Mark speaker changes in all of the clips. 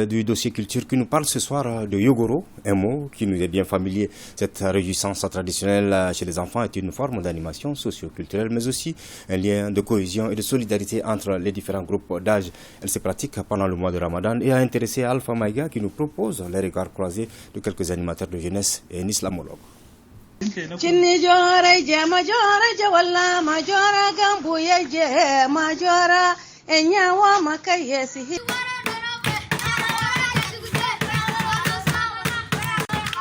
Speaker 1: Du dossier culture qui nous parle ce soir de Yogoro, un mot qui nous est bien familier. Cette réjouissance traditionnelle chez les enfants est une forme d'animation socio-culturelle, mais aussi un lien de cohésion et de solidarité entre les différents groupes d'âge. Elle se pratique pendant le mois de Ramadan et a intéressé Alpha Maïga qui nous propose les regards croisés de quelques animateurs de jeunesse et un islamologue.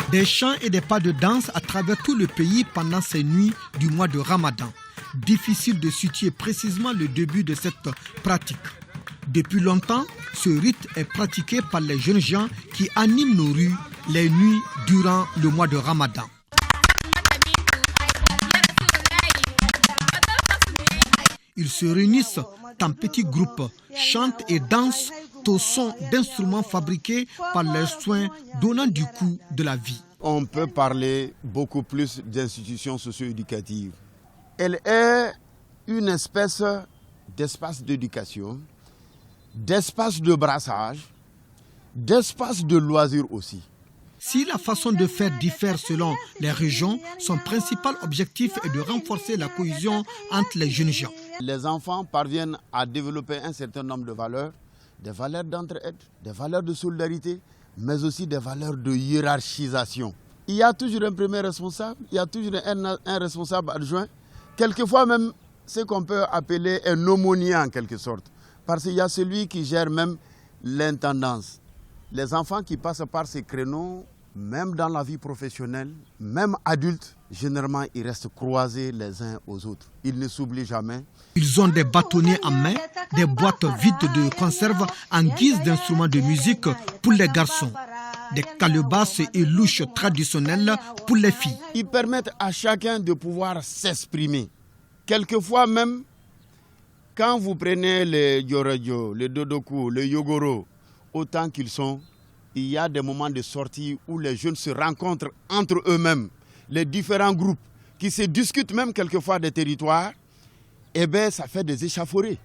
Speaker 2: Des chants et des pas de danse à travers tout le pays pendant ces nuits du mois de Ramadan. Difficile de situer précisément le début de cette pratique. Depuis longtemps, ce rite est pratiqué par les jeunes gens qui animent nos rues les nuits durant le mois de Ramadan. Ils se réunissent en petits groupes, chantent et dansent au son d'instruments fabriqués par les soins donnant du coup de la vie.
Speaker 3: On peut parler beaucoup plus d'institutions socio-éducatives. Elle est une espèce d'espace d'éducation, d'espace de brassage, d'espace de loisirs aussi.
Speaker 2: Si la façon de faire diffère selon les régions, son principal objectif est de renforcer la cohésion entre les jeunes gens.
Speaker 3: Les enfants parviennent à développer un certain nombre de valeurs, des valeurs d'entraide, des valeurs de solidarité, mais aussi des valeurs de hiérarchisation. Il y a toujours un premier responsable, il y a toujours un responsable adjoint, quelquefois même ce qu'on peut appeler un aumônier en quelque sorte, parce qu'il y a celui qui gère même l'intendance. Les enfants qui passent par ces créneaux, même dans la vie professionnelle, même adultes, généralement ils restent croisés les uns aux autres. Ils ne s'oublient jamais.
Speaker 2: Ils ont des bâtonnets en main, des boîtes vides de conserve en guise d'instruments de musique pour les garçons, des calebasses et louches traditionnelles pour les filles.
Speaker 3: Ils permettent à chacun de pouvoir s'exprimer. Quelquefois même, quand vous prenez le Yorejo, le Dodoku, le Yogoro, autant qu'ils sont, il y a des moments de sortie où les jeunes se rencontrent entre eux-mêmes, les différents groupes qui se discutent même quelquefois des territoires, et bien ça fait des échauffourées.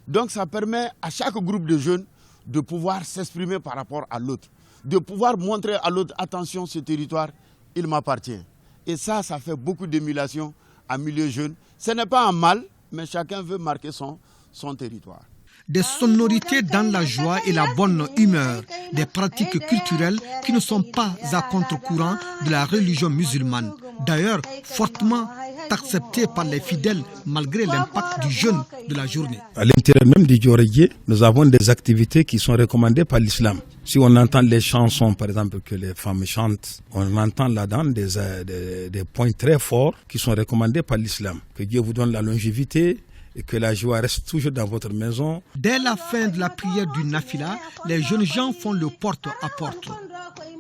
Speaker 3: Donc ça permet à chaque groupe de jeunes de pouvoir s'exprimer par rapport à l'autre, de pouvoir montrer à l'autre, attention, ce territoire, il m'appartient. Et ça fait beaucoup d'émulation en milieu jeune. Ce n'est pas un mal, mais chacun veut marquer son territoire.
Speaker 2: Des sonorités dans la joie et la bonne humeur, des pratiques culturelles qui ne sont pas à contre-courant de la religion musulmane. D'ailleurs, fortement acceptées par les fidèles malgré l'impact du jeûne de la journée.
Speaker 4: À l'intérieur même du Djorayé, nous avons des activités qui sont recommandées par l'islam. Si on entend les chansons, par exemple, que les femmes chantent, on entend là-dedans des points très forts qui sont recommandés par l'islam. Que Dieu vous donne la longévité et que la joie reste toujours dans votre maison.
Speaker 2: Dès la fin de la prière du Nafila, les jeunes gens font le porte-à-porte.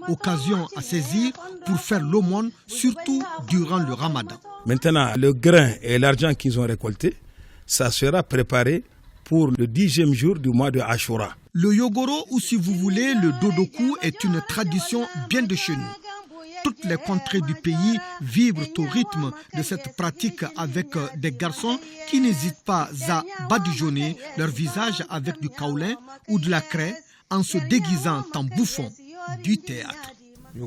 Speaker 2: Occasion à saisir pour faire l'aumône, surtout durant le Ramadan.
Speaker 4: Maintenant, le grain et l'argent qu'ils ont récolté, ça sera préparé pour le 10e jour du mois de Ashura.
Speaker 2: Le Yogoro, ou si vous voulez, le Dodoku, est une tradition bien de chez nous. Toutes les contrées du pays vibrent au rythme de cette pratique avec des garçons qui n'hésitent pas à badigeonner leur visage avec du kaolin ou de la craie en se déguisant en bouffon du théâtre.
Speaker 5: Il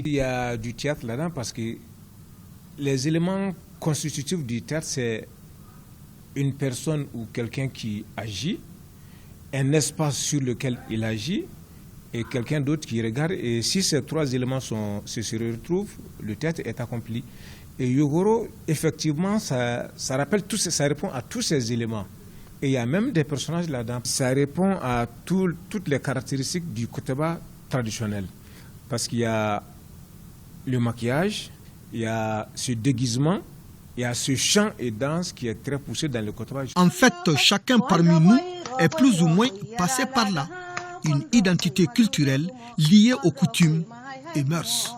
Speaker 5: y a du théâtre là-dedans parce que les éléments constitutifs du théâtre, c'est une personne ou quelqu'un qui agit, un espace sur lequel il agit, et quelqu'un d'autre qui regarde. Et si ces trois éléments se retrouvent, le théâtre est accompli. Et Yogoro, effectivement, ça répond à tous ces éléments. Et il y a même des personnages là-dedans. Ça répond à toutes les caractéristiques du Koteba traditionnel. Parce qu'il y a le maquillage, il y a ce déguisement, il y a ce chant et danse qui est très poussé dans le Koteba.
Speaker 2: En fait, chacun parmi nous est plus ou moins passé par là. Une identité culturelle liée aux coutumes et mœurs.